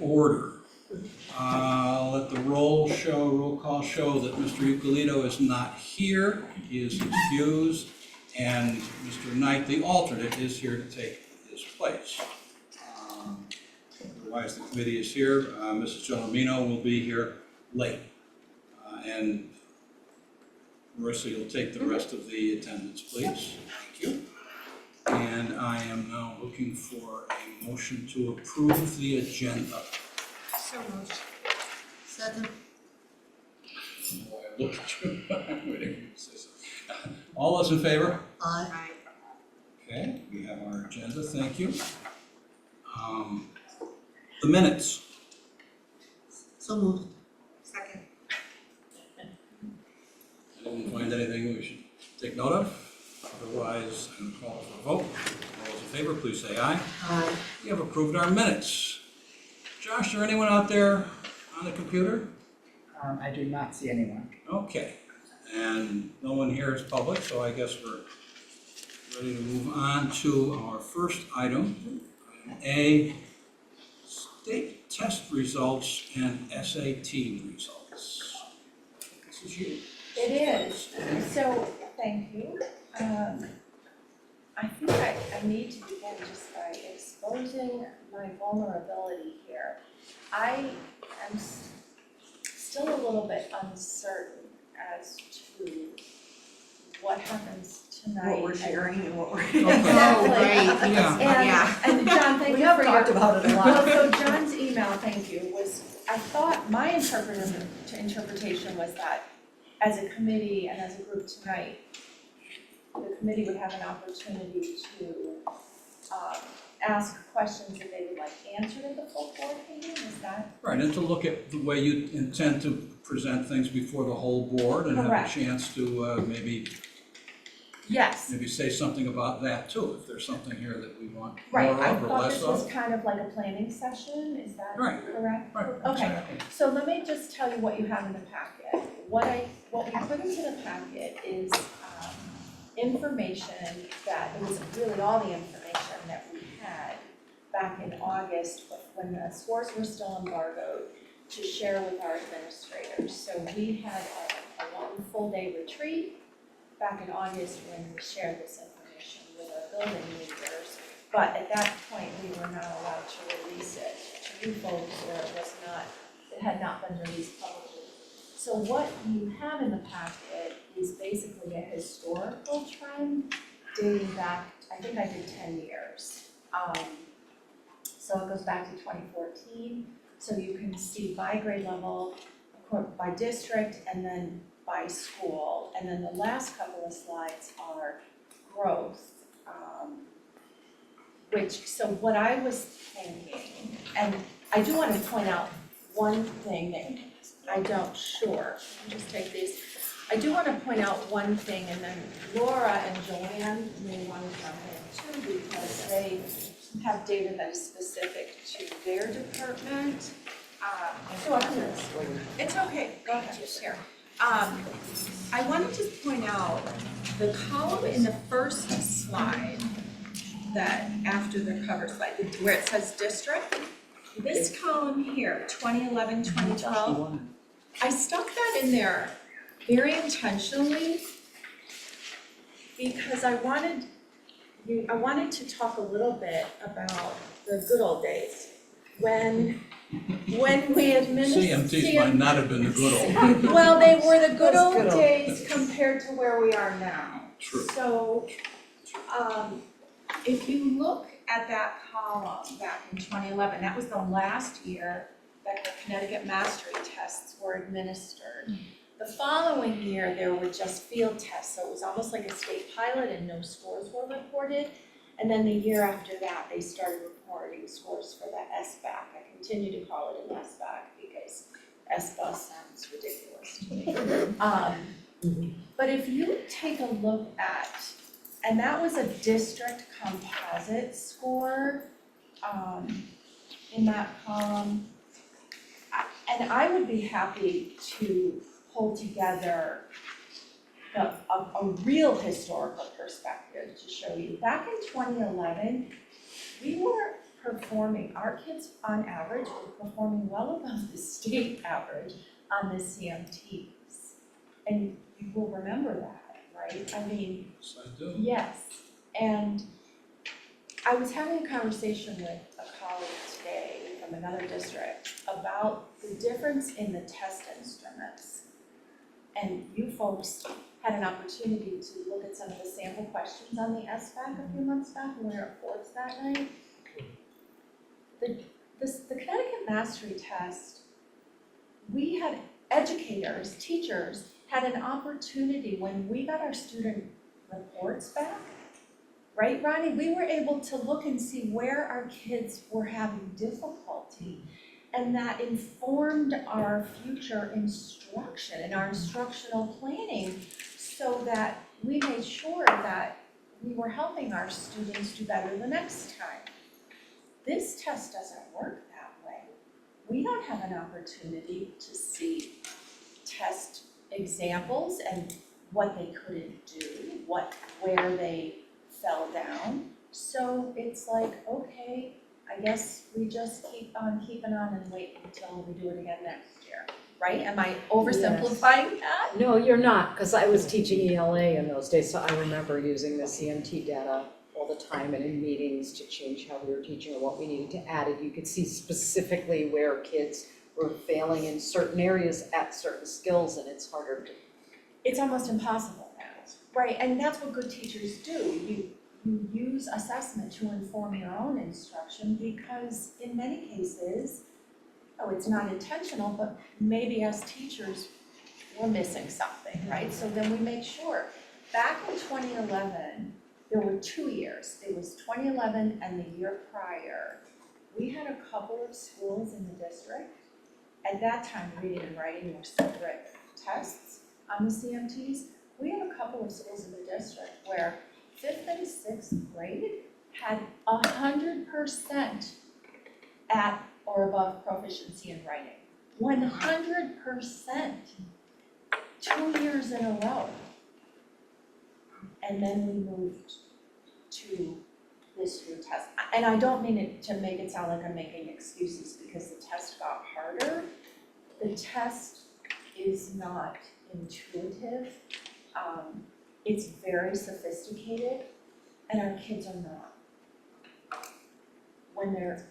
order. Let the roll call show that Mr. Euclidito is not here. He is excused, and Mr. Knight, the alternate, is here to take his place. Otherwise, the committee is here. Mrs. Gelomino will be here late. And Marissa, you'll take the rest of the attendance, please. Thank you. And I am now looking for a motion to approve the agenda. So moved. Second. Boy, I looked at you. I'm waiting. All those in favor? Aye. Okay, we have our agenda, thank you. The minutes. So moved. Second. Anyone find anything we should take note of? Otherwise, I'm going to call for a vote. All those in favor, please say aye. Aye. We have approved our minutes. Josh, is there anyone out there on the computer? I do not see anyone. Okay, and no one here is public, so I guess we're ready to move on to our first item. Item A, state test results and SAT results. This is you. It is, so, thank you. I think I need to begin just by exposing my vulnerability here. I am still a little bit uncertain as to what happens tonight. What we're sharing and what we're. Exactly. Right. Yeah. And John, thank We you have for talked your. about it a lot. Well, so John's email, thank you, was, I thought my interpretation was that as a committee and as a group tonight, the committee would have an opportunity to ask questions that they would like answered at the full board meeting, is that? Right, and to look at the way you intend to present things before the whole board and have a Correct. chance to maybe Yes, say something about that too, if there's something here that we want right, more I of or thought less this was of. kind of like a planning session, is that Right. correct? Right, Okay. exactly. So let me just tell you what you have in the packet. What we put into the packet is information that, it was really all the information that we had back in August when the scores were still embargoed to share with our administrators. So we had a one full day retreat back in August when we shared this information with our building leaders. But at that point, we were not allowed to release it to you folks, or it had not been released publicly. So what you have in the packet is basically a historical trend dating back, I think I did 10 years. So it goes back to 2014. So you can see by grade level, by district, and then by school. And then the last couple of slides are growth. So what I was thinking, and I do want to point out one thing that I don't, sure, just take these. I do want to point out one thing, and then Laura and Joanne may want to jump in too, because they have data that is specific to their department. So it's okay, go ahead, here. I wanted to point out the column in the first slide, that after the cover slide, where it says district, this column here, 2011, 2012, I stuck that in there very intentionally because I wanted to talk a little bit about the good old days when we administered. CMTs might not have been the good old. Well, they were the good Those old good old days compared to where we are now. True. So, if you look at that column back in 2011, that was the last year that the Connecticut mastery tests were administered. The following year, there were just field tests, so it was almost like a state pilot and no scores were reported. And then the year after that, they started reporting scores for the SBAC. I continue to call it an SBAC because SBA sounds ridiculous to me. But if you take a look at, and that was a district composite score in that column. And I would be happy to pull together a real historical perspective to show you. Back in 2011, we were performing, our kids on average were performing well above the state average on the CMTs. And you will remember that, right? I mean, Yes, I do. yes, and I was having a conversation with a colleague today from another district about the difference in the test instruments. And you folks had an opportunity to look at some of the sample questions on the SBAC a few months back when we were at Ford's that night. The Connecticut Mastery Test, we had educators, teachers, had an opportunity when we got our student reports back, right, Ronnie? We were able to look and see where our kids were having difficulty, and that informed our future instruction and our instructional planning so that we made sure that we were helping our students do better the next time. This test doesn't work that way. We don't have an opportunity to see test examples and what they couldn't do, where they fell down. So it's like, okay, I guess we just keep on keeping on and wait until we do it again next year, right? Am I oversimplifying that? No, you're not, because I was teaching ELA in those days, so I remember using the CMT data all the time and in meetings to change how we were teaching or what we needed to add. And you could see specifically where kids were failing in certain areas at certain skills, and it's harder to. It's almost impossible now, right? And that's what good teachers do. You use assessment to inform your own instruction because in many cases, it's not intentional, but maybe as teachers, we're missing something, right? So then we make sure. Back in 2011, there were 2 years. It was 2011 and the year prior. We had a couple of schools in the district. At that time, reading and writing were separate tests on the CMTs. We had a couple of schools in the district where 5th and 6th grade had 100% at or above proficiency in writing. 100%, 2 years in a row. And then we moved to this year test. And I don't mean it to make it sound like I'm making excuses because the test got harder. The test is not intuitive. It's very sophisticated, and our kids are not. When they're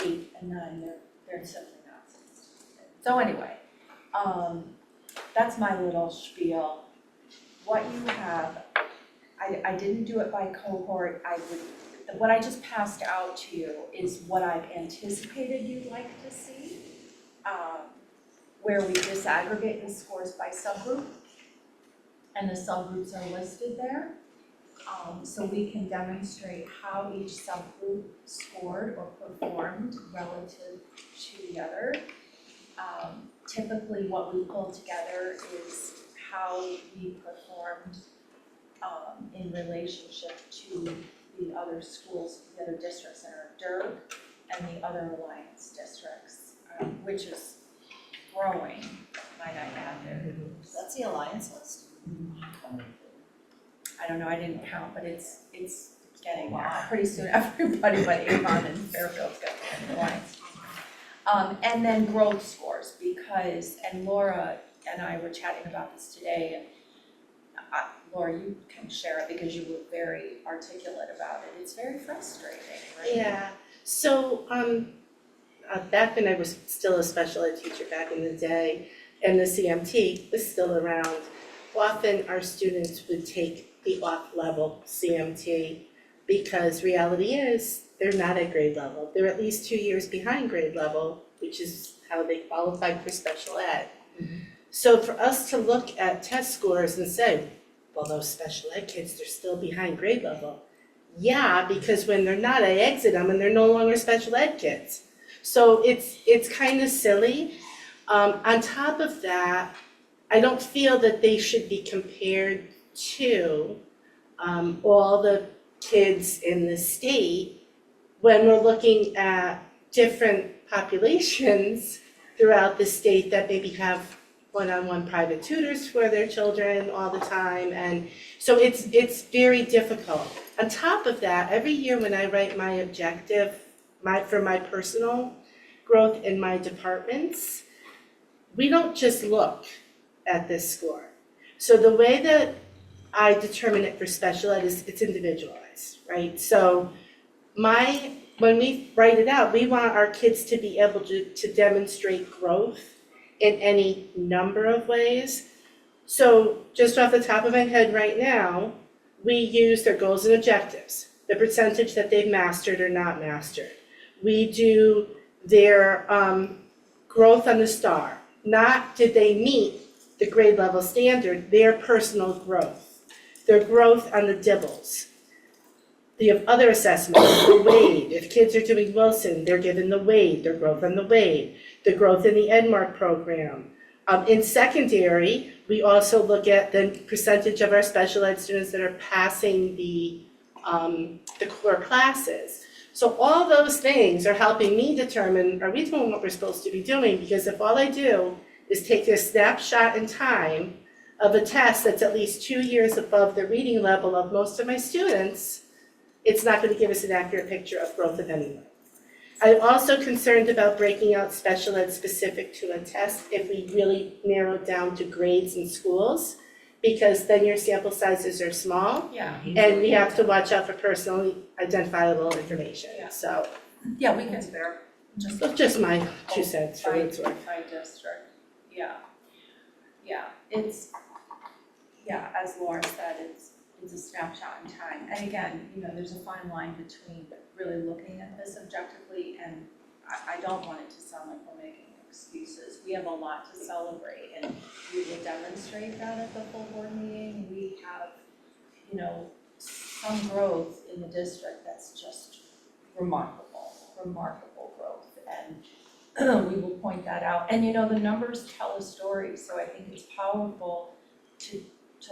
8 and 9, they're simply not sophisticated. So anyway, that's my little spiel. What you have, I didn't do it by cohort. What I just passed out to you is what I've anticipated you'd like to see, where we disaggregate the scores by subgroup, and the subgroups are listed there. So we can demonstrate how each subgroup scored or performed relative to the other. Typically what we pull together is how we performed in relationship to the other schools, the other districts in our DERG and the other alliance districts, which is growing, might I add there. That's the alliance list? I don't know, I didn't count, but it's getting there. Pretty soon, everybody but Avon and Fairfield's got the alliance. And then growth scores, because, and Laura and I were chatting about this today, and Laura, you can share it because you were very articulate about it. It's very frustrating, right? Yeah, so back when I was still a special ed teacher back in the day, and the CMT was still around, often our students would take the off-level CMT because reality is they're not at grade level. They're at least 2 years behind grade level, which is how they qualified for special ed. Mm-hmm. So for us to look at test scores and say, well, those special ed kids, they're still behind grade level. Yeah, because when they're not, I exit them and they're no longer special ed kids. So it's kind of silly. On top of that, I don't feel that they should be compared to all the kids in the state when we're looking at different populations throughout the state that maybe have one-on-one private tutors for their children all the time, and so it's very difficult. On top of that, every year when I write my objective for my personal growth in my departments, we don't just look at this score. So the way that I determine it for special ed is it's individualized, right? So when we write it out, we want our kids to be able to demonstrate growth in any number of ways. So just off the top of my head right now, we use their goals and objectives, the percentage that they've mastered or not mastered. We do their growth on the star, not did they meet the grade level standard, their personal growth, their growth on the dibbles. The other assessments, the WADE, if kids are doing Wilson, they're given the WADE, their growth on the WADE, the growth in the EdMark program. In secondary, we also look at the percentage of our special ed students that are passing the core classes. So all those things are helping me determine, are we doing what we're supposed to be doing? Because if all I do is take a snapshot in time of a test that's at least 2 years above the reading level of most of my students, it's not going to give us an accurate picture of growth of anyone. I'm also concerned about breaking out special ed specific to a test if we really narrow it down to grades in schools, because then your sample sizes are small Yeah. and we have to watch out for personally identifiable information. Yeah. So Yeah, we can spare, just my 2 cents for by, what it's worth. by district, yeah. Yeah, it's, yeah, as Laura said, it's a snapshot in time. And again, there's a fine line between really looking at this objectively, and I don't want it to sound like we're making excuses. We have a lot to celebrate, and we will demonstrate that at the full board meeting. We have, some growth in the district that's just remarkable growth. And we will point that out. And the numbers tell a story, so I think it's powerful to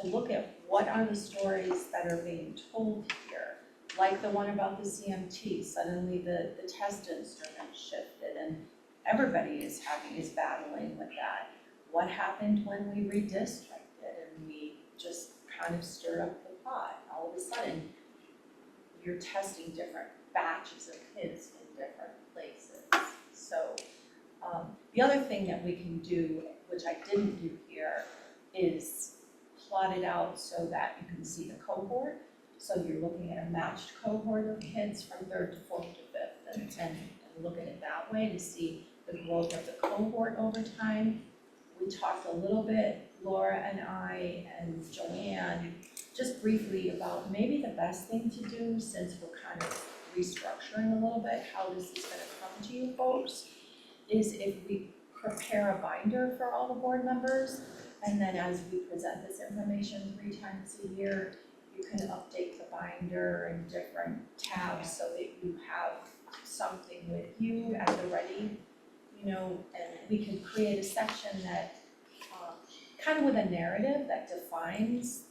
look at what are the stories that are being told here. Like the one about the CMT, suddenly the test instrument shifted and everybody is battling with that. What happened when we redistricted and we just kind of stirred up the pot? All of a sudden, you're testing different batches of kids in different places. So the other thing that we can do, which I didn't do here, is plot it out so that you can see the cohort. So you're looking at a matched cohort of kids from 3rd to 4th to 5th and look at it that way to see the growth of the cohort over time. We talked a little bit, Laura and I and Joanne, just briefly about maybe the best thing to do, since we're kind of restructuring a little bit, how this is gonna come to you folks, is if we prepare a binder for all the board members, and then as we present this information 3 times a year, you can update the binder in different tabs so that you have something with you at the ready, and we can create a section that kind of with a narrative that defines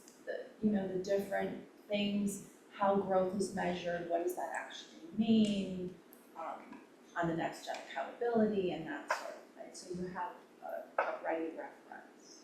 the different things, how growth is measured, what does that actually mean, on the next gen accountability and that sort of thing. So you have a ready reference.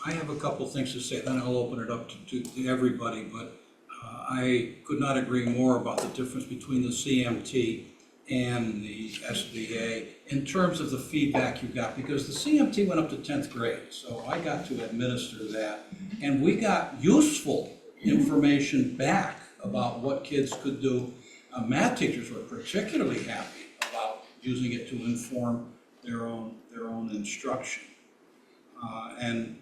I have a couple things to say, then I'll open it up to everybody, but I could not agree more about the difference between the CMT and the SBA in terms of the feedback you got, because the CMT went up to 10th grade, so I got to administer that, and we got useful information back about what kids could do. Math teachers were particularly happy about using it to inform their own instruction. And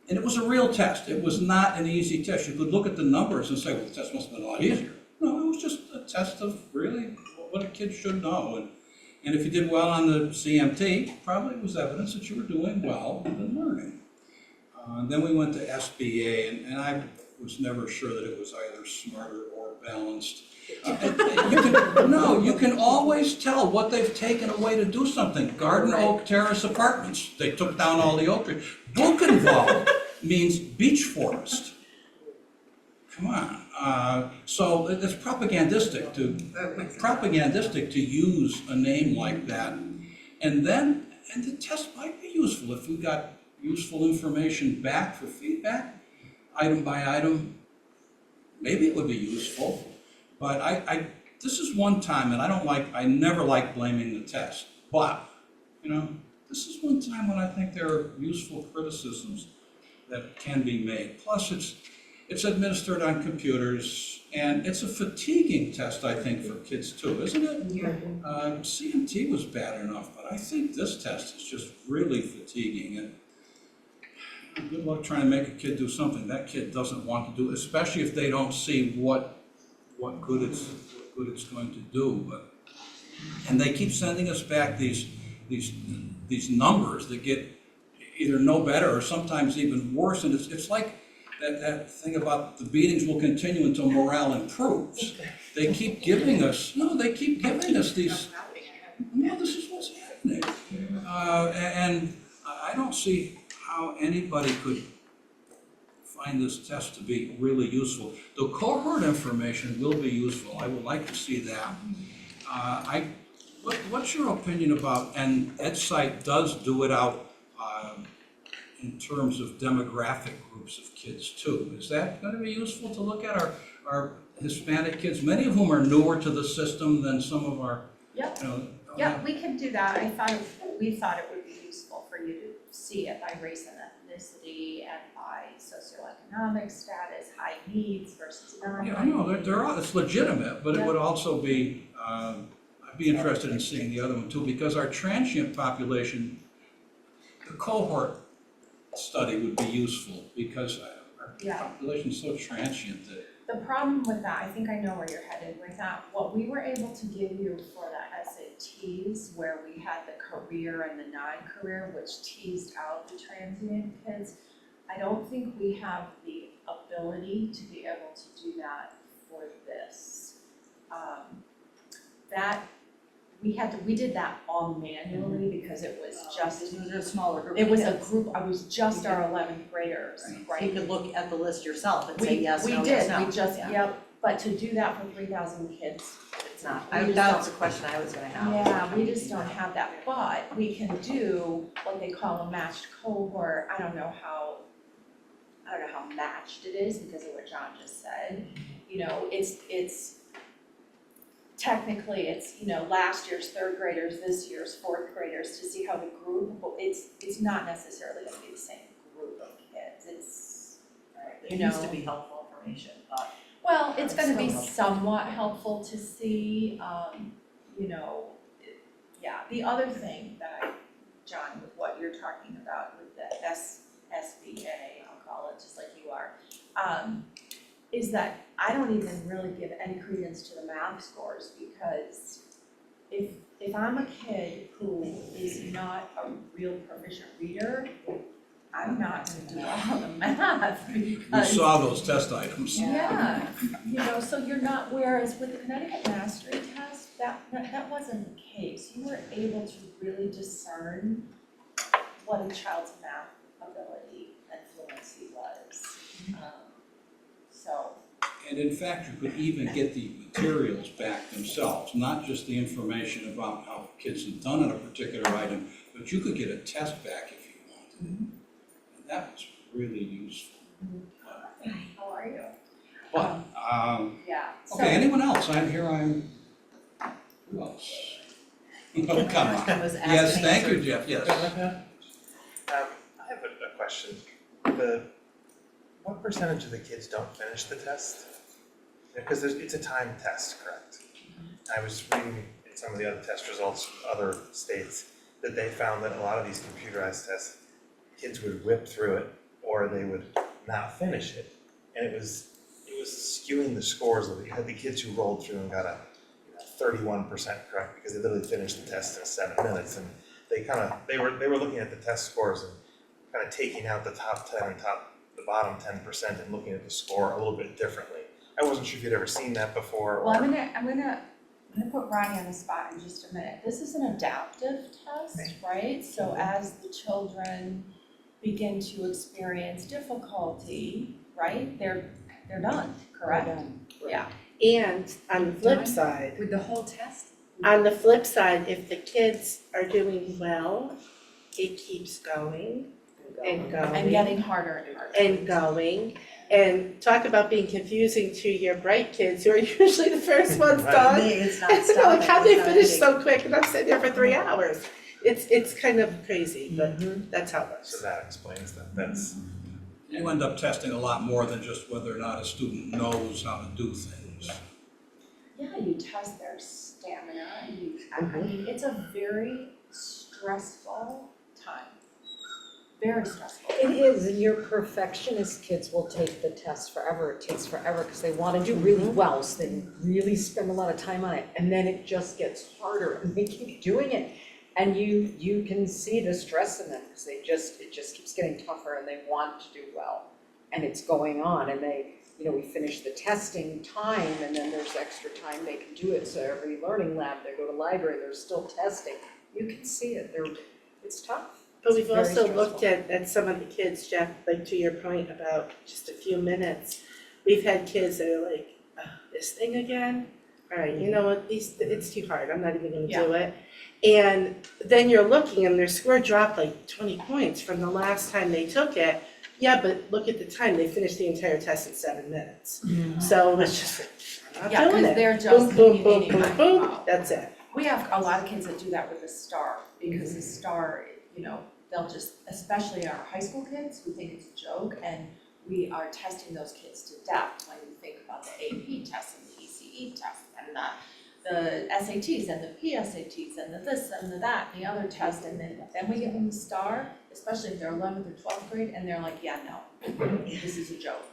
it was a real test. It was not an easy test. You could look at the numbers and say, well, the test must have been a lot easier. No, it was just a test of really what a kid should know. And if you did well on the CMT, probably it was evidence that you were doing well in learning. Then we went to SBA, and I was never sure that it was either smarter or balanced. You can always tell what they've taken away to do something. Garden Oak Terrace Apartments, they took down all the oak trees. Buchenwald means beech forest. Come on. So it's propagandistic to use a name like that. And the test might be useful if we got useful information back for feedback, item by item. Maybe it would be useful. But I this is one time, and I never like blaming the test, but, this is one time when I think there are useful criticisms that can be made. Plus, it's administered on computers, and it's a fatiguing test, I think, for kids too, isn't it? Yeah. CMT was bad enough, but I think this test is just really fatiguing, and good luck trying to make a kid do something that kid doesn't want to do, especially if they don't see what good it's going to do. And they keep sending us back these numbers that get either no better or sometimes even worse, and it's like that thing about the beatings will continue until morale improves. They keep giving us these, no, this is what's happening. And I don't see how anybody could find this test to be really useful. The cohort information will be useful. I would like to see that. What's your opinion about, and EdSite does do it out in terms of demographic groups of kids too. Is that going to be useful to look at our Hispanic kids, many of whom are newer to the system than some of our, Yep. you know. Yeah, we could do that. We thought it would be useful for you to see it by race and ethnicity and by socioeconomic status, high needs versus non. Yeah, I know, it's legitimate, but it would also be, I'd be interested in seeing the other one too, because our transient population, the cohort study would be useful, because our population is so transient that. The problem with that, I think I know where you're headed with that. What we were able to give you for the SATs, where we had the career and the non-career, which teased out the transient kids, I don't think we have the ability to be able to do that for this. We did that all manually because it was just, It was a smaller group. it of was a kids. group, I was just our 11th graders, right? You could look at the list yourself and say We yes, no, did, yes, no. we just, Yeah. yep, but to do that for 3,000 kids, It's not, We just that was don't- the question I was gonna have. yeah, we just don't have that, but we can do what they call a matched cohort. I don't know how matched it is because of what John just said. It's technically, last year's third graders, this year's fourth graders to see how the group, but it's not necessarily gonna be the same group of kids. It used to be helpful information, but Well, it's gonna be Still helpful. somewhat helpful to see, the other thing that John, with what you're talking about with the SBA, I'll call it, just like you are, is that I don't even really give any credence to the math scores, because if I'm a kid who is not a real proficient reader, I'm not gonna do well on the math We because. saw those test items. Yeah, so you're not, whereas with the Connecticut Mastery Test, that wasn't the case. You were able to really discern what a child's math ability and fluency was. And in fact, you could even get the materials back themselves, not just the information about how kids have done on a particular item, but you could get a test back if you wanted. And that was really useful. How are you? But, Yeah. okay, anyone else? Who else? Oh, come on. Question was asked Yes, and thank you, answered. Jeff, yes. I have a question. What percentage of the kids don't finish the test? Because it's a timed test, correct? I was reading in some of the other test results, other states, that they found that a lot of these computerized tests, kids would whip through it or they would not finish it. And it was skewing the scores of it. You had the kids who rolled through and got a 31% correct because they literally finished the test in 7 minutes, and they were looking at the test scores and kind of taking out the top 10 and the bottom 10% and looking at the score a little bit differently. I wasn't sure if you'd ever seen that before. Well, I'm gonna put Ronnie on the spot in just a minute. This is an adaptive test, right? So as the children begin to experience difficulty, right, they're done, correct? Yeah. And on the flip side, With the whole test? if the kids are doing well, it keeps going. and And going, getting harder and harder. and going. And talk about being confusing to your bright kids who are usually the first ones Right. done. It's not Like, stopping, how they it's not finish ending. so quick, and I'm sitting there for 3 hours. It's kind of crazy, but Mm-hmm. that's how it works. So that explains that, that's, You end up testing a lot more than just whether or not a student knows how to do things. Yeah, you test their stamina, I mean, it's a very stressful time. Very stressful. It is, and your perfectionist kids will take the test forever, it takes forever, because they wanna do really well, so they really spend a lot of time on it, and then it just gets harder, and they keep doing it. And you can see the stress in them, because it just keeps getting tougher, and they want to do well. And it's going on, and we finish the testing time, and then there's extra time they can do it, so every learning lab, they go to library, they're still testing. You can see it, it's tough. But It's we've very also looked stressful. at some of the kids, Jeff, like to your point about just a few minutes. We've had kids that are like, this thing again? All right, you know what, it's too hard, I'm not even gonna do it. And then you're looking and their score dropped like 20 points from the last time they took it. Yeah, but look at the time, they finished the entire test in 7 minutes. So it was just like, I'm Yeah, not doing 'cause it. they're just Boom, boom, boom, communicating boom, like, boom, wow. that's it. We have a lot of kids that do that with the STAR, because the STAR, they'll just, especially our high school kids who think it's a joke, and we are testing those kids to death when you think about the AP test and the ECE test and the SATs and the PSATs and the this and the that, and the other test, and then we give them the STAR, especially if they're 11th or 12th grade, and they're like, yeah, no, this is a joke.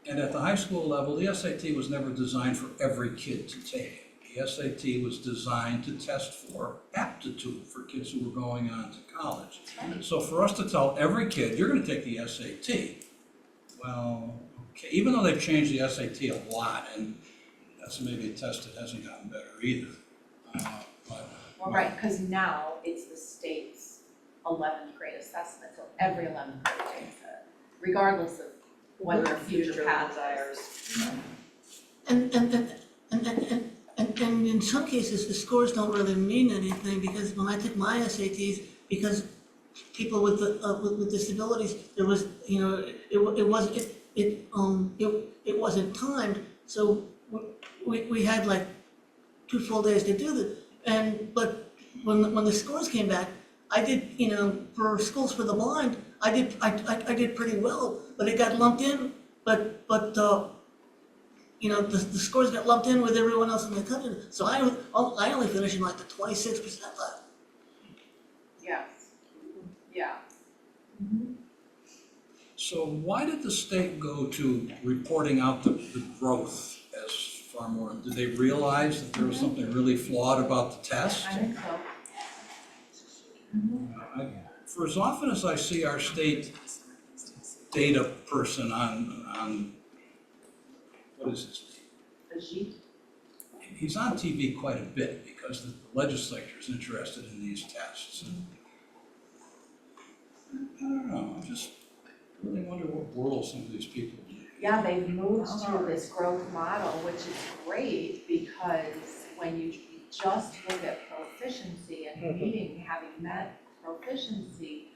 And at the high school level, the SAT was never designed for every kid to take it. The SAT was designed to test for aptitude for kids who were going on to college. So for us to tell every kid, you're gonna take the SAT, well, okay, even though they've changed the SAT a lot, and that's maybe a test that hasn't gotten better either. But Well, right, because now it's the state's 11th grade assessment, so every 11th grade takes it, regardless of what their future path desires. And in some cases, the scores don't really mean anything, because when I took my SATs, because people with disabilities, there was, it wasn't timed, so we had like 2 full days to do this. But when the scores came back, I did, for Schools for the Blind, I did pretty well, but it got lumped in, but the scores got lumped in with everyone else in the country, so I only finished in like the 26% left. Yes. Yeah. So why did the state go to reporting out the growth as far more? Did they realize that there was something really flawed about the test? I think so. For as often as I see our state data person on what is his name? Ajit? He's on TV quite a bit because the legislature is interested in these tests. And I don't know, I just really wonder what world some of these people do. Yeah, they've moved to this growth model, which is great, because when you just look at proficiency and meeting, having met proficiency,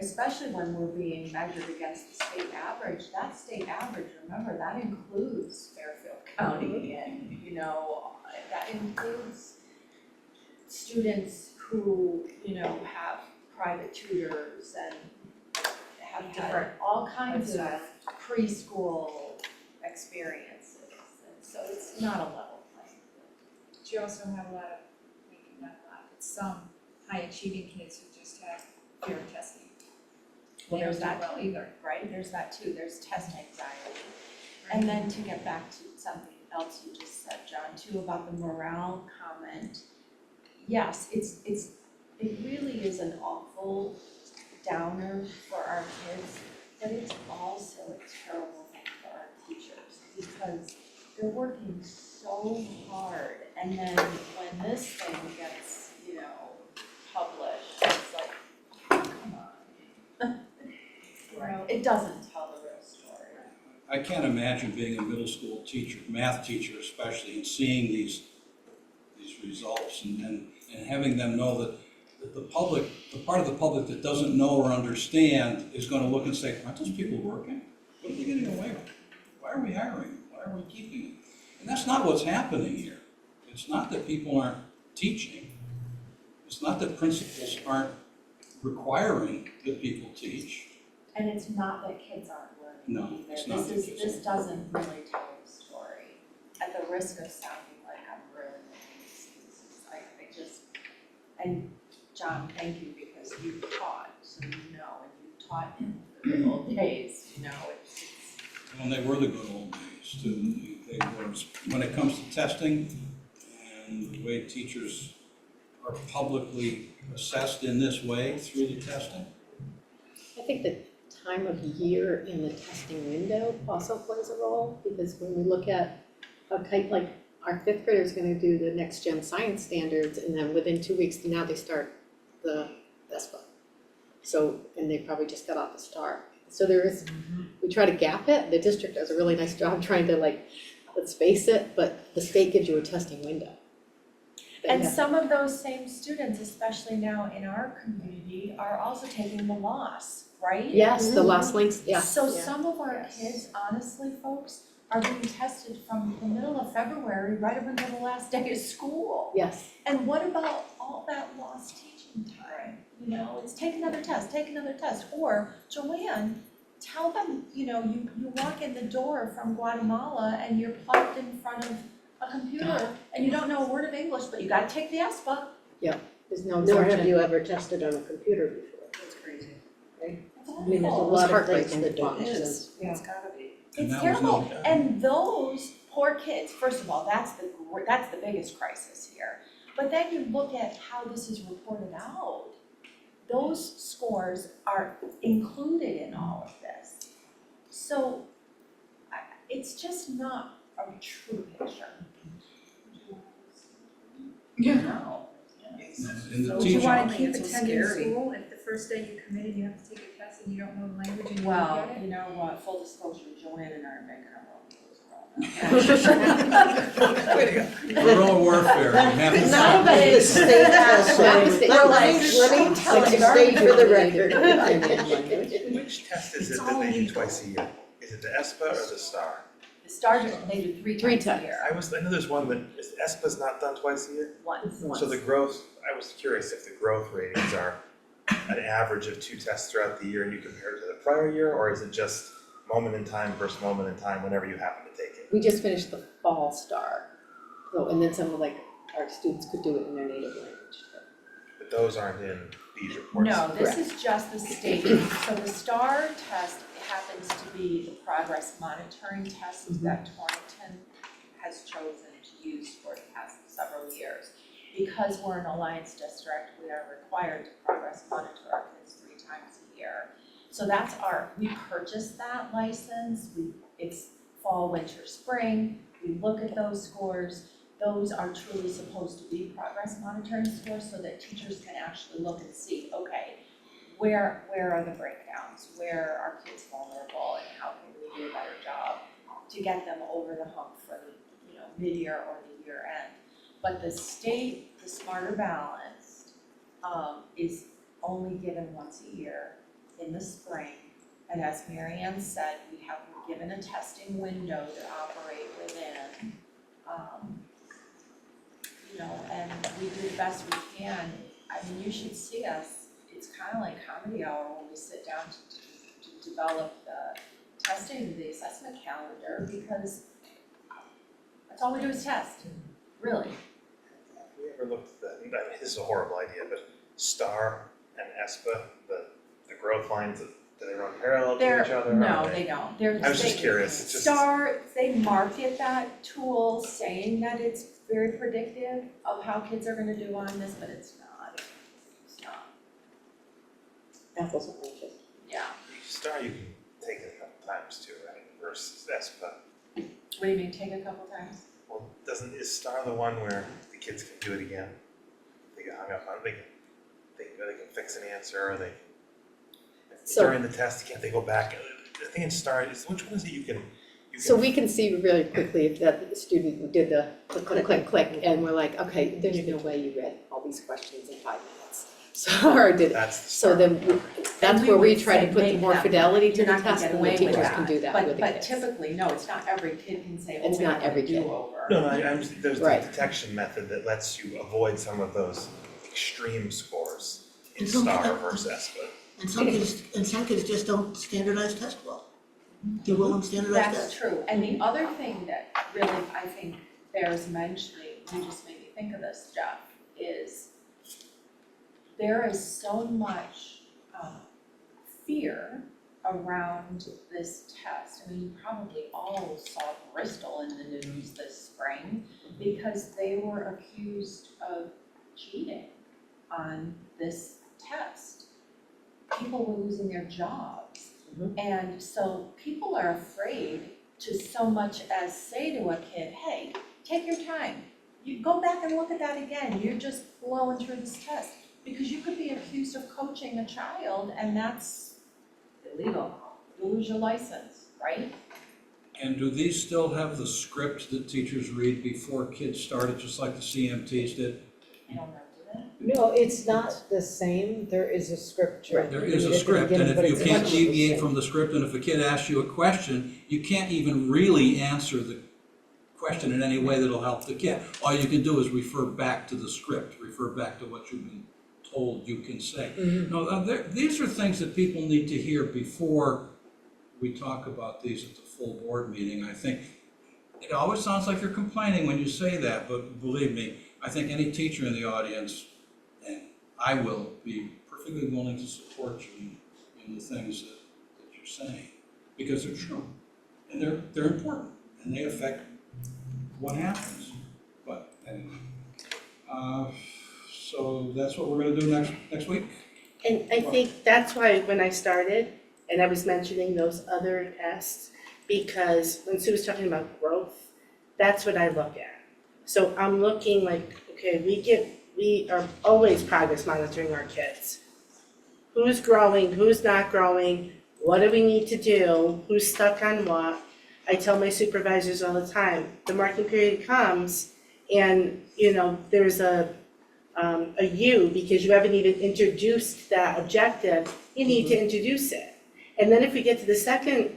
especially when we're being measured against the state average, that state average, remember, that includes Fairfield County and, that includes students who, have private tutors and have different, all kinds of preschool experiences. And so it's not a level playing field. But you also have a lot of, some high achieving kids who just have fear of testing. Well, They there's don't do that well too, either. right? There's that too, there's test anxiety. And then to get back to something else you just said, John, too, about the morale comment. Yes, it really is an awful downer for our kids, but it's also a terrible thing for our teachers, because they're working so hard, and then when this thing gets, published, it's like, come on. It doesn't tell the real story. I can't imagine being a middle school teacher, math teacher especially, and seeing these results and having them know that the public, the part of the public that doesn't know or understand is gonna look and say, aren't those people working? What are they getting away with? Why are we hiring them? Why are we keeping them? And that's not what's happening here. It's not that people aren't teaching. It's not that principals aren't requiring that people teach. And it's not that kids aren't learning No, either. it's not that kids This doesn't really tell the story. At the risk of sounding like I'm really making excuses, I just, and John, thank you, because you taught, so you know, and you taught in the good old days, you know, it's. And they were the good old days too. They were, when it comes to testing and the way teachers are publicly assessed in this way through the testing. I think the time of year in the testing window also plays a role, because when we look at a type, like our fifth grader's gonna do the next gen science standards, and then within 2 weeks, now they start the ESPA. So, and they probably just got off the STAR. So there is, we try to gap it, the district does a really nice job trying to like, let's face it, but the state gives you a testing window. And some of those same students, especially now in our community, are also taking the loss, right? Yes, the last links, yeah. So yeah. some of our Yes. kids, honestly, folks, are being tested from the middle of February right up until the last day of school. Yes, And what about all that lost teaching time? You know, it's take another test, take another test. Or Joanne, tell them, you know, you walk in the door from Guatemala and you're plugged in front of a computer and you don't know a word of English, but you gotta take the ESPA. there's no Nor have exemption. you ever tested on a computer before. That's crazy. I mean, there's a awful. It was lot of heartbreaking things that to don't watch. make sense. It's gotta be. And It's that was no- terrible, and those poor kids, first of all, that's the biggest crisis here. But then you look at how this is reported out, those scores are included in all of this. So, it's just not a true picture. No. And the Would you teacher, wanna keep It's attending scary. school if the first day you come in and you have to take a test and you don't know the language and you Well, don't get it? you know what, full disclosure, Joanne and I are making our own rules around that. guerrilla warfare, we have to. Not about the state also. Not the state. Well, Like, let me state for the record. Which test is It's it that all they do legal. twice a year? Is it the ESPA or the STAR? The STAR, they do three Three times a times. year, I know there's one that, is ESPA's not done twice a year? once. So the growth, I was curious if the growth ratings are an average of 2 tests throughout the year and you compare it to the prior year, or is it just moment in time versus moment in time whenever you happen to take it? We just finished the fall STAR, so, and then some of like, our students could do it in their native language. But those aren't in these reports? No, this is just the state, so the STAR test happens to be the progress monitoring test that Torrington has chosen to use for the past several years. Because we're an alliance district, we are required to progress monitor our kids 3 times a year. So that's we purchased that license, it's fall, winter, spring, we look at those scores. Those are truly supposed to be progress monitoring scores so that teachers can actually look and see, okay, where are the breakdowns? Where are kids vulnerable and how can we do a better job to get them over the hump for the, you know, mid-year or the year end? But the state, the Smarter Balanced, is only given once a year in the spring. And as Mary Ann said, we have been given a testing window to operate within. You know, and we do the best we can. I mean, you should see us, it's kind of like comedy hour when we sit down to develop the testing, the assessment calendar, because that's all we do is test, really. Have we ever looked at the, I mean, this is a horrible idea, but STAR and ESPA, the growth lines, do they run parallel to each other? No, or they don't, they're, I was just curious, it's just. STAR, they market that tool saying that it's very predictive of how kids are gonna do on this, but it's not. It's not, Apples and oranges. yeah. STAR you can take it a couple times too, right, versus ESPA. What do you mean, take a couple times? Well, is STAR the one where the kids can do it again? They get hung up on, they can fix an answer, or they So- during the test, can't they go back? The thing in STAR is, which one is it you can So we can see really quickly if that student did the click, click, click, and we're like, okay, there's no way you read all these questions in 5 minutes. So, or did, That's the so start. then, that's we where we would try to say put the make more them- fidelity to you're the not gonna test, get and the away with teachers that. can do that with the But kids. typically, no, it's not every kid can say, oh, It's we not want a every kid. do-over. No, there's the Right. detection method that lets you avoid some of those extreme scores in And some- STAR versus ESPA. And some kids just don't standardize test well. Do well on standardized That's tests. true, and the other thing that really I think bears mentioning, you just made me think of this, Jeff, is there is so much fear around this test. I mean, you probably all saw Bristol in the news this spring because they were accused of cheating on this test. People were losing their jobs. And so people are afraid to so much as say to a kid, hey, take your time. You go back and look at that again, you're just blowing through this test. Because you could be accused of coaching a child and that's illegal. You lose your license, right? And do these still have the script that teachers read before kids started, just like the CMTs did? I don't know, do they? No, it's not the same, there is a script. There is a script, and if you can't deviate from the script, and if a kid asks you a question, you can't even really answer the question in any way that'll help the kid. All you can do is refer back to the script, refer back to what you've been told you can say. No, these are things that people need to hear before we talk about these at the full board meeting. I think it always sounds like you're complaining when you say that, but believe me, I think any teacher in the audience, and I will be perfectly willing to support you in the things that you're saying, because they're true, and they're important, and they affect what happens. But anyway, so that's what we're gonna do next week? And I think that's why when I started, and I was mentioning those other tests, because when Sue was talking about growth, that's what I look at. So I'm looking like, okay, we are always progress monitoring our kids. Who's growing, who's not growing, what do we need to do, who's stuck on what? I tell my supervisors all the time, the marking period comes and, there's a you, because you haven't even introduced that objective, you need to introduce it. And then if we get to the second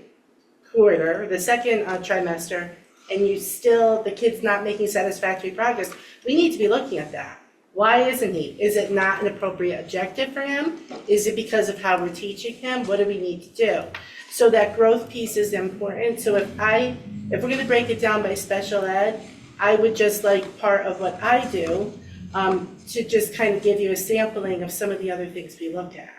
quarter, the second trimester, and the kid's not making satisfactory progress, we need to be looking at that. Why isn't he? Is it not an appropriate objective for him? Is it because of how we're teaching him? What do we need to do? So that growth piece is important. So if we're gonna break it down by special ed, I would just like part of what I do, to just kind of give you a sampling of some of the other things we look at.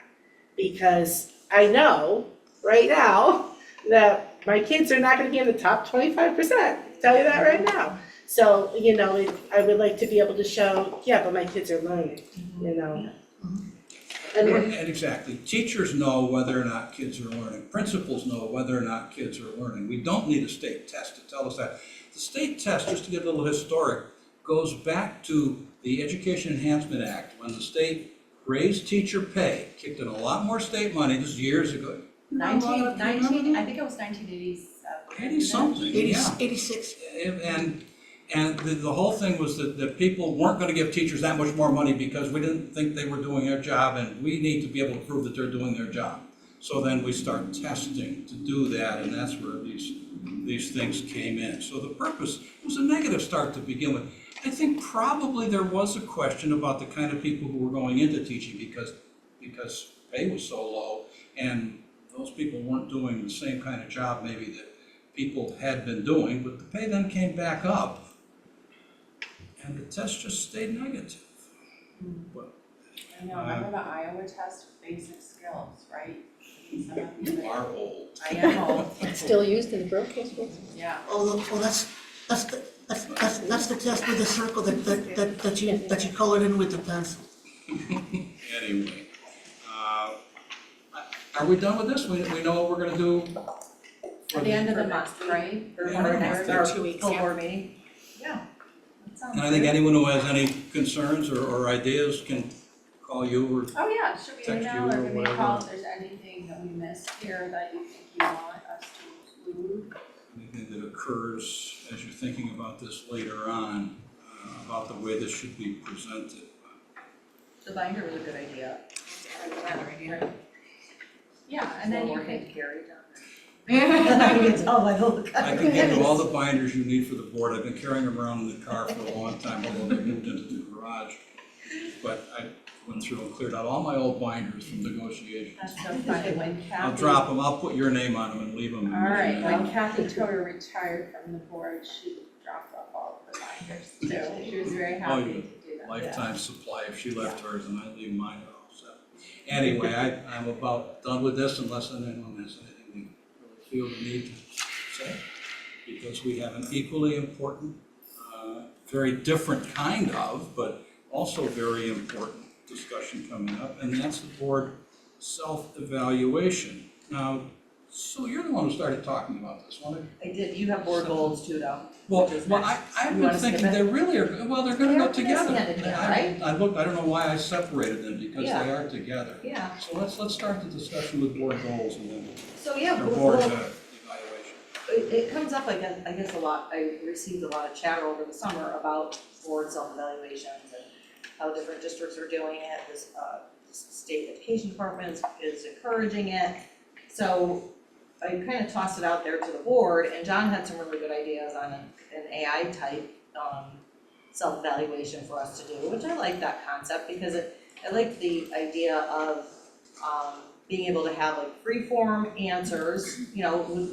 Because I know right now that my kids are not gonna be in the top 25%, tell you that right now. So, I would like to be able to show, yeah, but my kids are learning, And exactly, teachers know whether or not kids are learning, principals know whether or not kids are learning. We don't need a state test to tell us that. The state test, just to get a little historic, goes back to the Education Enhancement Act, when the state raised teacher pay, kicked in a lot more state money, this is years ago. I think it was 1987. 80-something, yeah. 86. And the whole thing was that people weren't gonna give teachers that much more money because we didn't think they were doing their job, and we need to be able to prove that they're doing their job. So then we start testing to do that, and that's where these things came in. So the purpose was a negative start to begin with. I think probably there was a question about the kind of people who were going into teaching because pay was so low, and those people weren't doing the same kind of job maybe that people had been doing, but the pay then came back up. And the test just stayed negative. But I know, remember the Iowa test, basic skills, right? Some of you are old. I am old, It's still used in the parochial schools? yeah. Oh, well, that's the test with the circle that you colored in with the pencil. Anyway, are we done with this? We know what we're gonna do? At the end of the month, right? Yeah, our next- Our 2 weeks, full yeah. board meeting? Yeah. That sounds And I think good. anyone who has any concerns or ideas can call you or Oh, yeah, should we text email you or or give me a whatever. call if there's anything that we missed here that you think you want us to include? anything that occurs as you're thinking about this later on, about the way this should be presented. The binder was a good idea. Yeah, and One then more you thing can. carry down. You can tell by the look on I can give you all the binders you need for the board. I've been carrying them around in the car for a long time, although they moved into the garage. But I went through and cleared out all my old binders from negotiations. That's so funny, when Kathy. I'll drop them, I'll put your name on them and leave them. All right, when Kathy Toder retired from the board, she dropped off all of her binders too. She was very happy to do that. Lifetime supply. If she left hers and I leave mine, are all set. Anyway, I'm about done with this unless anyone has anything they really feel the need to say. Because we have an equally important, very different kind of, but also very important discussion coming up, and that's the board self-evaluation. Now, Sue, you're the one who started talking about this, wasn't it? I did, you have board goals too, though. Well, Which is well, next. I've You been wanna skip thinking it? they really are, well, they're gonna They go are together. hand in hand, I looked, I don't know why I separated them, because Yeah. they are together. Yeah, So let's start the discussion with board goals and then, so yeah, or well, board well, evaluation. it comes up, I guess a lot, I received a lot of chatter over the summer about board self-evaluations and how different districts are doing it, this, state education department is encouraging it. So I kind of tossed it out there to the board, and John had some really good ideas on an AI type, self-evaluation for us to do, which I like that concept, because I like the idea of, being able to have like free-form answers, you know,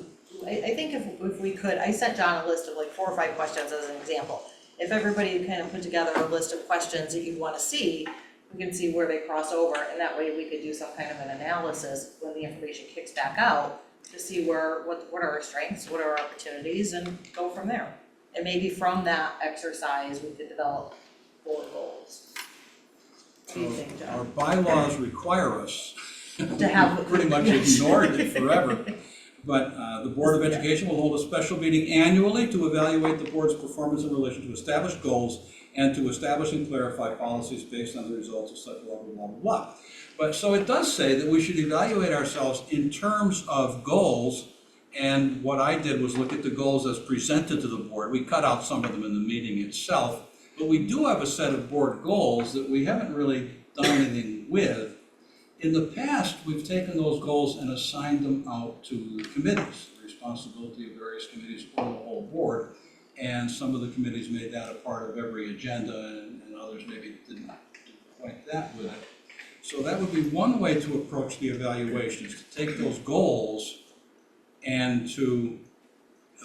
I think if we could, I sent John a list of like 4 or 5 questions as an example. If everybody kind of put together a list of questions that you'd wanna see, we can see where they cross over, and that way we could do some kind of an analysis when the information kicks back out to see what are our strengths, what are our opportunities, and go from there. And maybe from that exercise, we could develop board goals. What do you think, Our John? bylaws require us To have- pretty much ignored it forever. But the Board of Education will hold a special meeting annually to evaluate the board's performance in relation to established goals and to establish and clarify policies based on the results of such blah, blah, blah, blah, blah. But so it does say that we should evaluate ourselves in terms of goals. And what I did was look at the goals as presented to the board. We cut out some of them in the meeting itself. But we do have a set of board goals that we haven't really done anything with. In the past, we've taken those goals and assigned them out to the committees, the responsibility of various committees or the whole board. And some of the committees made that a part of every agenda, and others maybe didn't do quite that with it. So that would be one way to approach the evaluation, is to take those goals and to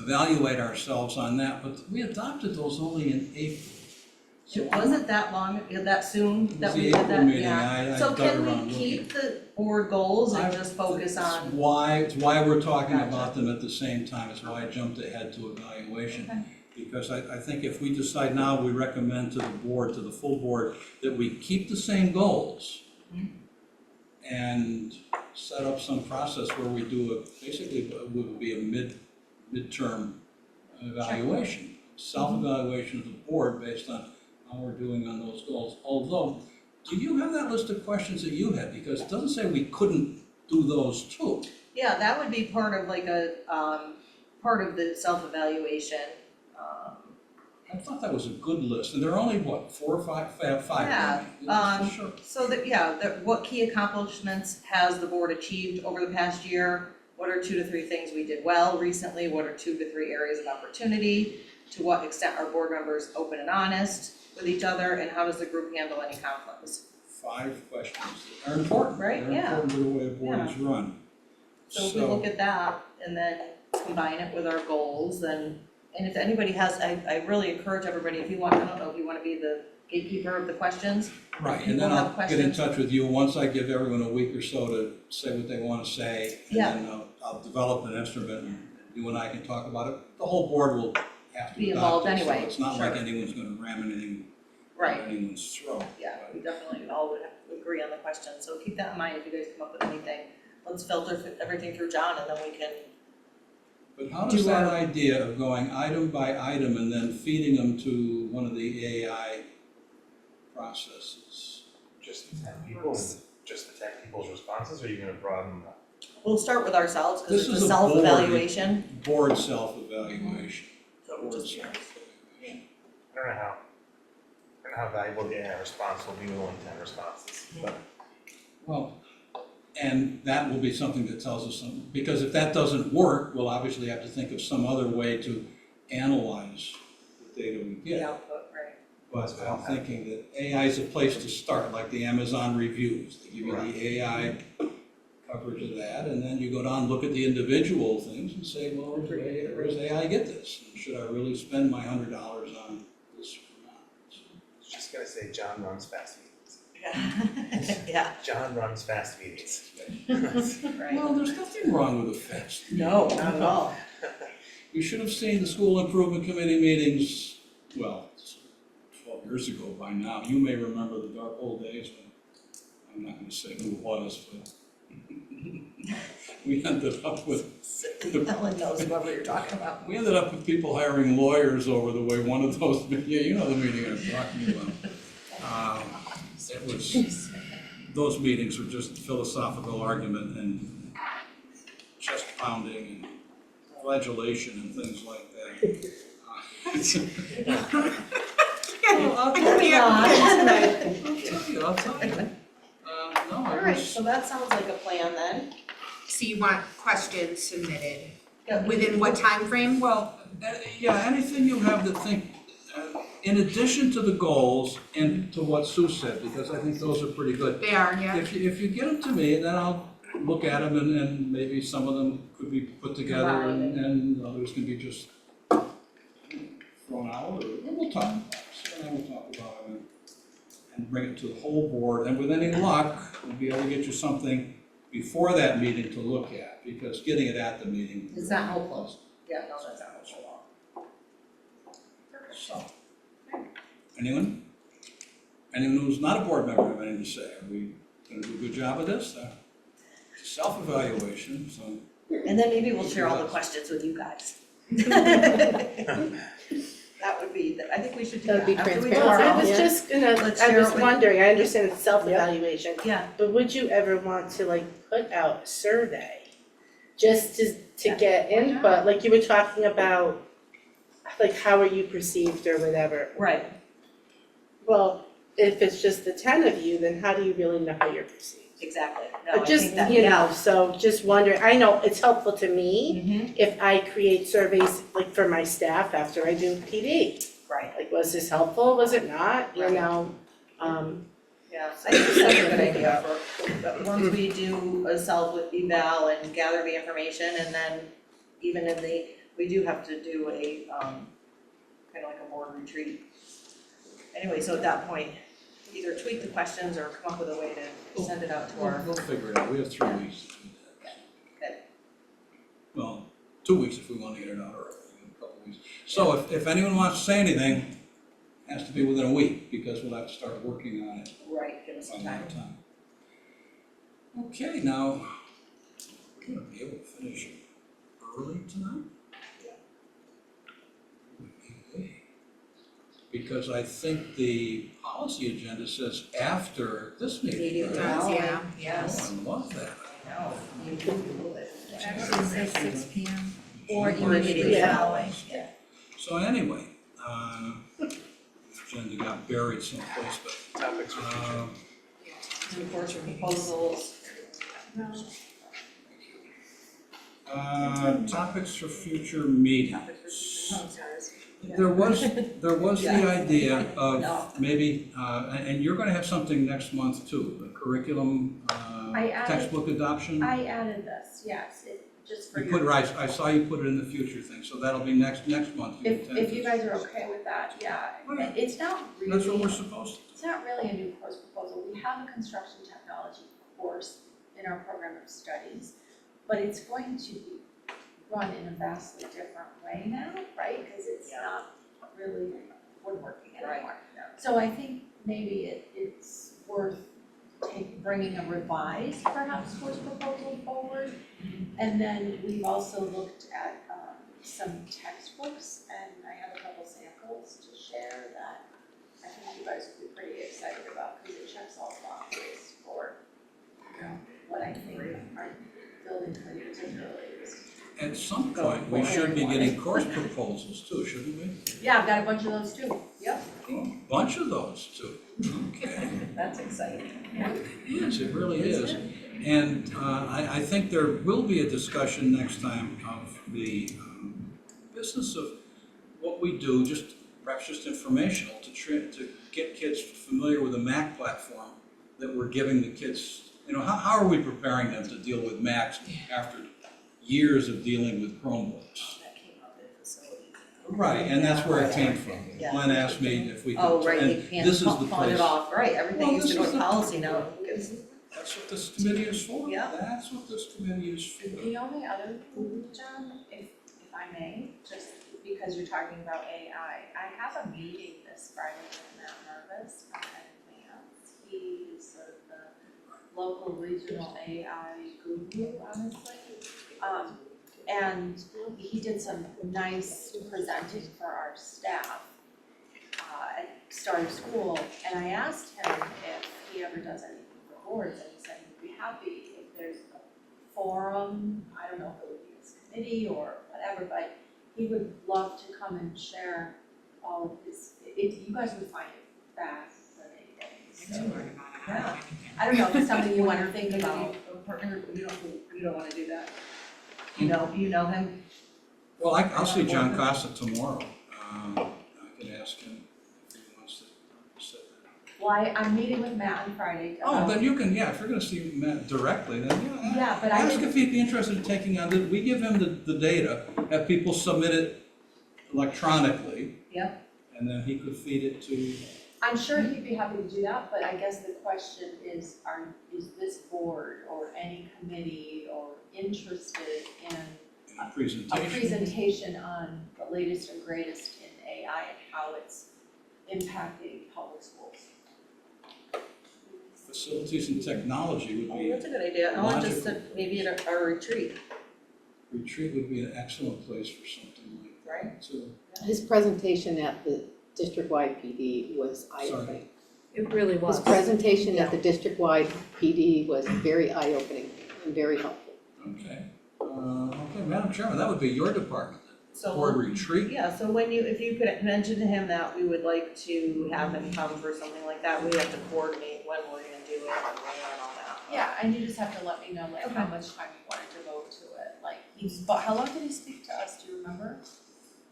evaluate ourselves on that. But we adopted those only in April. It wasn't that long, that soon It that was we the did April that, meeting. yeah. I So dug can around we looking. keep the board goals and just focus on? It's why we're talking Gotcha. about them at the same time, it's why I jumped ahead to evaluation. Okay. Because I think if we decide now, we recommend to the board, to the full board, that we keep the same goals and set up some process where we do basically it would be a midterm evaluation, self-evaluation of the board based on how we're doing on those goals. Although, do you have that list of questions that you had? Because it doesn't say we couldn't do those too. Yeah, that would be part of like a, part of the self-evaluation. I thought that was a good list, and there are only, what, 4 or 5? Yeah, maybe? Sure. So that, yeah, what key accomplishments has the board achieved over the past year? What are 2 to 3 things we did well recently? What are 2 to 3 areas of opportunity? To what extent are board members open and honest with each other, and how does the group handle any conflicts? 5 questions that are important. Right, They're yeah. important to the way a board is run. So if we look at that and then combine it with our goals, then, and if anybody has, I really encourage everybody, if you want, I don't know if you wanna be the gatekeeper of the questions. Right, People and then have I'll get in questions. touch with you, once I give everyone a week or so to say what they want to say. Yeah. And then I'll develop an instrument, and you and I can talk about it. The whole board will have to Be adopt involved it, anyway, so it's not like sure. anyone's gonna ram anything Right, down anyone's throat. yeah, we definitely all would have to agree on the questions, so keep that in mind if you guys come up with anything. Let's filter everything through John, and then we can, But how does Do that our- idea of going item by item and then feeding them to one of the AI processes? Just the 10 people, just the 10 people's responses, or are you gonna broaden that? we'll start with ourselves, because This it's is a a board. self-evaluation. Board self-evaluation. So we'll Board just, self-evaluation. I don't know how valuable the AI response will be with only 10 responses, but Well, and that will be something that tells us something, because if that doesn't work, we'll obviously have to think of some other way to analyze the data we The get. output, right? But I'm thinking that AI is a place to start, like the Amazon reviews. They give you Right. the AI coverage of that, and then you go down and look at the individual things and say, well, where's AI get this? And should I really spend my $100 on this or not? So, I was just gonna say John runs fast meetings. Yeah, John runs fast meetings. right. well, there's nothing wrong with the fast. No, not at all. You should have seen the school improvement committee meetings, well, 12 years ago by now. You may remember the dark old days when, I'm not gonna say who it was, but we ended up with, Ellen knows whoever you're talking about. we ended up with people hiring lawyers over the way one of those, yeah, you know the meeting I'm talking about. It was, those meetings were just philosophical argument and chest pounding and flagellation and things like that. I'll tell you. No, All I right, was, so that sounds like a plan then. So you want questions submitted, Yeah. within what time frame? well, yeah, anything you have that think, in addition to the goals and to what Sue said, because I think those are pretty good. They are, yeah. If you get them to me, then I'll look at them and maybe some of them could be put together and others can be just thrown out, or we'll talk about it. Sue and I will talk about it and bring it to the whole board, and with any luck, we'll be able to get you something before that meeting to look at, because getting it at the meeting. It's not helpful. Yeah, no, that's not helpful. So, anyone? Anyone who's not a board member have anything to say? Are we gonna do a good job of this? It's a self-evaluation, so. And then maybe we'll share all the questions with you guys. That would be, I think we should do that. That'd be After we transparent. talk. I was just gonna, Let's I share was it with- wondering, I understand it's self-evaluation, Yeah, but would you ever want to like put out a survey? Just to Yeah. get input, like you were talking about, like how are you perceived or whatever. right. Well, if it's just the 10 of you, then how do you really know how you're perceived? Exactly. No, I Just, think that, you yeah. know, so just wondering, I know it's helpful to me Mhm. if I create surveys like for my staff after I do PD. Right, Like, was this helpful, was it not, you Right. know? yeah, I think that's a good idea for, once we do a self-eval and gather the information, and then even in the, we do have to do a, kind of like a board retreat. Anyway, so at that point, either tweak the questions or come up with a way to send it out to our, We'll figure it out, we have 3 weeks to do that. Okay. Well, 2 weeks if we want to get it out early, a couple weeks. So if anyone wants to say anything, it has to be within a week, because we'll have to start working on it right, give us by some that time. time. Okay, now, we're gonna be able to finish early tonight? Okay. Because I think the policy agenda says after this meeting, Meeting, right? Does, yeah. Yes, Oh, I love that. I know, you can Google it. Actually says 6 p.m. Or immediately Yeah. following. Yeah. So anyway, the agenda got buried someplace, but, Topics for future. Reports or proposals. Topics for future meetings. Oh, sorry. There was the Yeah. idea No. of maybe, and you're gonna have something next month too, the curriculum, I added- textbook adoption. I added this, yes, just for You your. put it, I saw you put it in the future thing, so that'll be next month. You If intend you to- guys are okay with that, yeah. Right. It's not really. That's what we're supposed to. It's not really a new course proposal. We have a construction technology course in our program of studies, but it's going to be run in a vastly different way now, right? Because it's Yeah. not really woodworking Right, anymore. yeah. So I think maybe it's worth bringing a revised perhaps course proposal forward. And then we've also looked at some textbooks, and I have a couple samples to share that I think you guys would be pretty excited about, because it checks all the boxes for, you know, what I think our building committee particularly is. At some point, we should be getting course proposals too, shouldn't we? Yeah, I've got a bunch of those too, yep. a bunch of those too. Okay. That's exciting. Yes, it really is. And I think there will be a discussion next time of the business of what we do, just perhaps just informational, to get kids familiar with the Mac platform that we're giving the kids. You know, how are we preparing them to deal with Macs after years of dealing with Chromebooks? That came up in facilities. Right, and that's where it came from. Yeah. Glenn asked me if we could. Oh, right, and you can't this is the pawn it place- off, right, everything Well, used to this go is to the- policy now. That's what this committee is for. Yeah. That's what this committee is for. The only other thing, John, if I may, just because you're talking about AI, I have a meeting this Friday with Matt Nervous from Advance. He is sort of the local regional AI guru, honestly. And he did some nice presenting for our staff at start of school. And I asked him if he ever does anything for boards, and he said he'd be happy if there's a forum, I don't know if it would be his committee or whatever, but he would love to come and share all of his, you guys would find it fascinating, so. Yeah, I don't know if it's something you wanna think about. Partner, you don't wanna do that. You know him? Well, I'll see John Costa tomorrow. I can ask him if he wants to sit there. Well, I'm meeting with Matt on Friday. Oh, then you can, yeah, if you're gonna see Matt directly, then Yeah, but I ask didn't, if he'd be interested in taking on, we give him the data, have people submit it electronically. Yep. And then he could feed it to, I'm sure he'd be happy to do that, but I guess the question is, is this board or any committee or interested in a a presentation. presentation on the latest and greatest in AI and how it's impacting public schools? Facilities and technology would Oh, be, that's a good idea. I want just to, maybe at our retreat, retreat would be an excellent place for something like right? that too. His presentation at the district-wide PD was eye-opening. It really was. His presentation at the district-wide PD was very eye-opening and very helpful. Okay, okay, Madam Chairman, that would be your department, So, board retreat. yeah, so if you could mention to him that we would like to have him come for something like that, we have to coordinate when we're gonna do it and where and all that. Yeah, and you just have to let me know like how much time you wanted to devote to it, like how long did he speak to us, do you remember?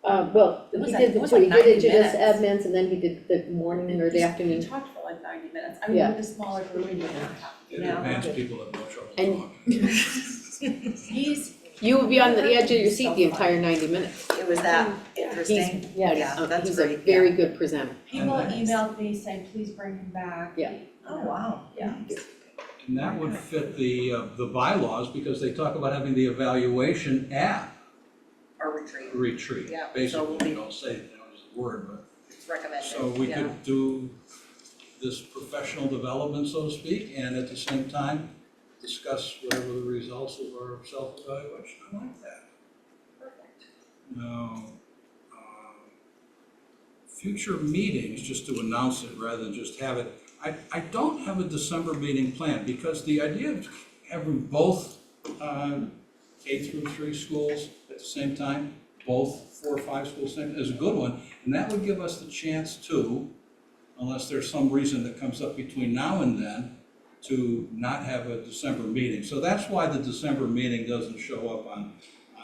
Well, It was he like- did it was the two, he like did it to 90 just admins and then he did the morning or the He afternoon. talked for like 90 minutes, I mean, Yeah. with a smaller group, you don't have to. The advanced people have no trouble And- talking. He's, You would be on the edge of your seat the entire 90 minutes. It was that interesting. He's, Yeah, yes, that's he's a great, very good presenter. people And emailed me saying, please bring him back. Yeah. Oh, wow. Yeah. And that would fit the bylaws because they talk about having the evaluation at Our retreat, a retreat. Yeah, so Basically, we'll they be- don't say that was the word, but, it's recommended, so we yeah. could do this professional development, so to speak, and at the same time, discuss whatever the results of our self-evaluation. I like that. Perfect. Now, future meetings, just to announce it rather than just have it, I don't have a December meeting planned because the idea of having both K through 3 schools at the same time, both 4 or 5 schools is a good one, and that would give us the chance to, unless there's some reason that comes up between now and then, to not have a December meeting. So that's why the December meeting doesn't show up on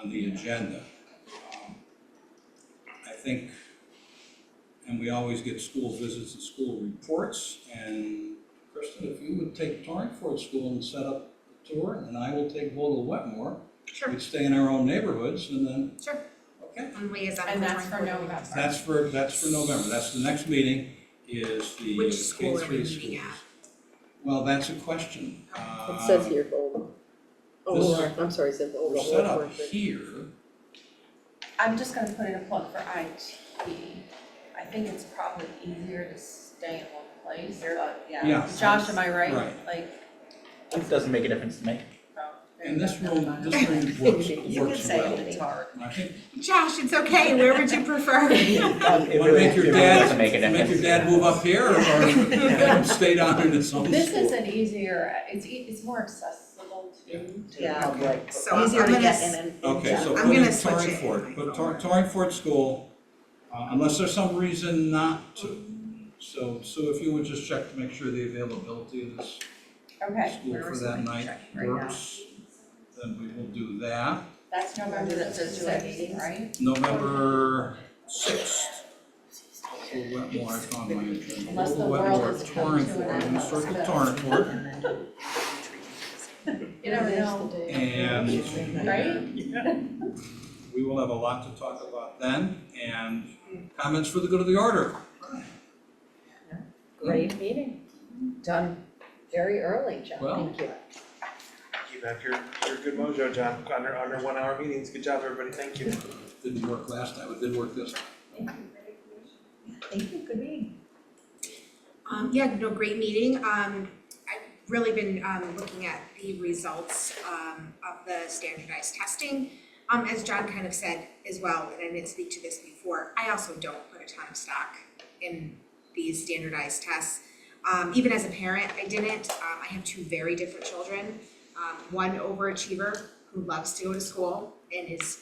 the agenda. I think, and we always get school visits and school reports, and Kristen, if you would take Torrington School and set up a tour, and I will take Vogel Wetmore. Sure. We'd stay in our own neighborhoods, and then, Sure. okay? On liaison. And that's for Torrington. November. That's for November, that's the next meeting, is the Which school are we K-3 meeting schools. at? Well, that's a question. It says here, Vogel. This- I'm sorry, it says Vogel. We're set up here, I'm just gonna put in a plug for IT. I think it's probably easier to stay in one place, but yeah. Josh, am I right? Right. Like, It doesn't make a difference to me. And this room works You can say well. it, it's hard. I think, Josh, it's okay, where would you prefer? It wanna really, make your it really doesn't make a dad, difference. make your dad move up here, or have him stay down in his own school? this is an easier, it's more accessible to. Yeah. Okay. So Easier I'm to gonna get in and. Okay, so I'm put in gonna switch it. Torringford, put Torringford School, unless there's some reason not to. So if you would just check to make sure the availability of this Okay, school for that night works, then we will do that. that's November That says sixth, joint meetings. right? November 6th. Little Wetmore, I found my agenda. Unless the Little world Wetmore, has come to an Torrington, end. Historical Torrington. You never know, And right? we will have a lot to talk about then, and comments for the good of the order. Great meeting, done very early, John, Well- thank you. Keep up your good mojo, John, under 1 hour meetings, good job, everybody, thank you. Didn't work last time, it did work this time. Thank you, good meeting. Yeah, no, great meeting. I've really been looking at the results of the standardized testing. As John kind of said as well, and I didn't speak to this before, I also don't put a ton of stock in these standardized tests. Even as a parent, I didn't. I have two very different children. One overachiever who loves to go to school and is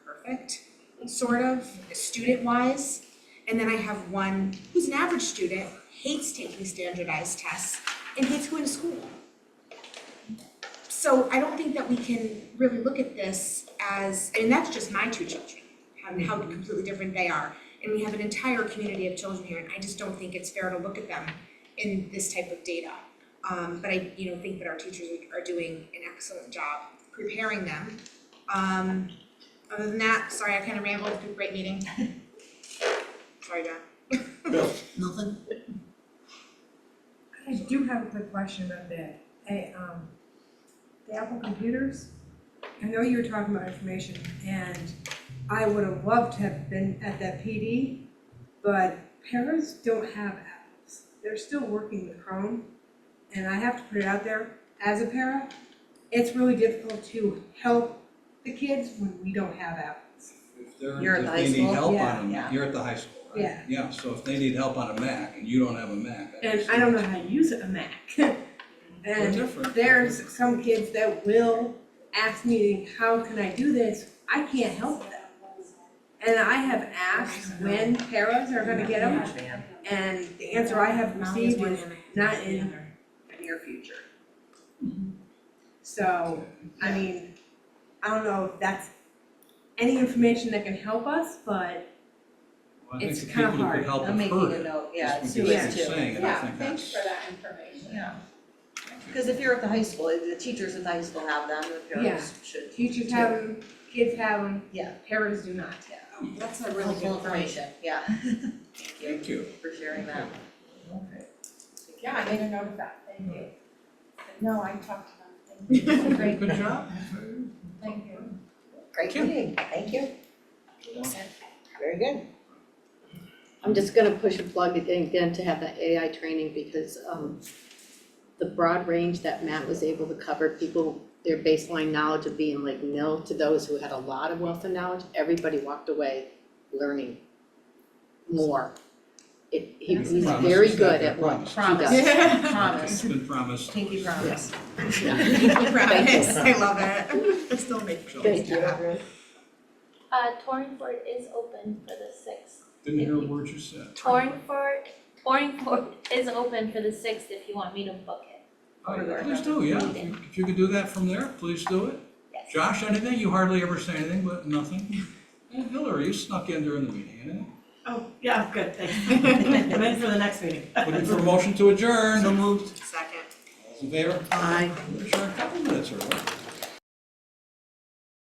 perfect, sort of, student-wise. And then I have one who's an average student, hates taking standardized tests, and hates going to school. So I don't think that we can really look at this as, and that's just my two children, how completely different they are. And we have an entire community of children here, and I just don't think it's fair to look at them in this type of data. But I, think that our teachers are doing an excellent job preparing them. Other than that, sorry, I kind of rambled, it was a great meeting. Sorry, John. Nothing? I do have a quick question about that. The Apple computers, I know you were talking about information, and I would have loved to have been at that PD, but parents don't have Apples. They're still working with Chrome, and I have to put it out there, as a parent, it's really difficult to help the kids when we don't have Apples. If You're at the high they need school? help Yeah. on Yeah. them, you're at the high school, right? Yeah. Yeah, so if they need help on a Mac and you don't have a Mac. And I don't know how to use a Mac. They're And different. there's some kids that will ask me, how can I do this? I can't help them. And I have asked when paras are gonna get them, and the answer I have received is not in the near future. So, I mean, I don't know if that's any information that can help us, but Well, I think it's the kinda people who hard. could help I'm have making heard a it, note, is yeah, what it's you're too saying, and I Yeah, think thanks that's. for that information. Yeah. Because if you're at the high school, the teachers at the high school have them, the parents should. teachers have them, kids have them, Yeah. paras do not. That's a really good information, yeah. Thank you. For sharing that. Yeah, I made a note of that, thank you. No, I talked to them, thank you. Great, good job. Thank you. Great meeting, thank you. Very good. I'm just gonna push a plug again to have that AI training because the broad range that Matt was able to cover, people, their baseline knowledge of being like nil to those who had a lot of wealth of knowledge, everybody walked away learning more. He's very good at what he does. Promise. It's been promised. Pinky promise. Promise, I love it. It still makes me. Thank you. Torrington is open for the 6th. Didn't hear a word you said. Torrington is open for the 6th if you want me to book it. Please do, yeah. If you could do that from there, please do it. Yes. Josh, anything? You hardly ever say anything, but nothing. And Hillary, you snuck in during the meeting, anything? Oh, yeah, good, thanks. I'm in for the next meeting. Looking for a motion to adjourn. So moved. Second. All those in favor? Aye. We're adjourned a couple minutes early.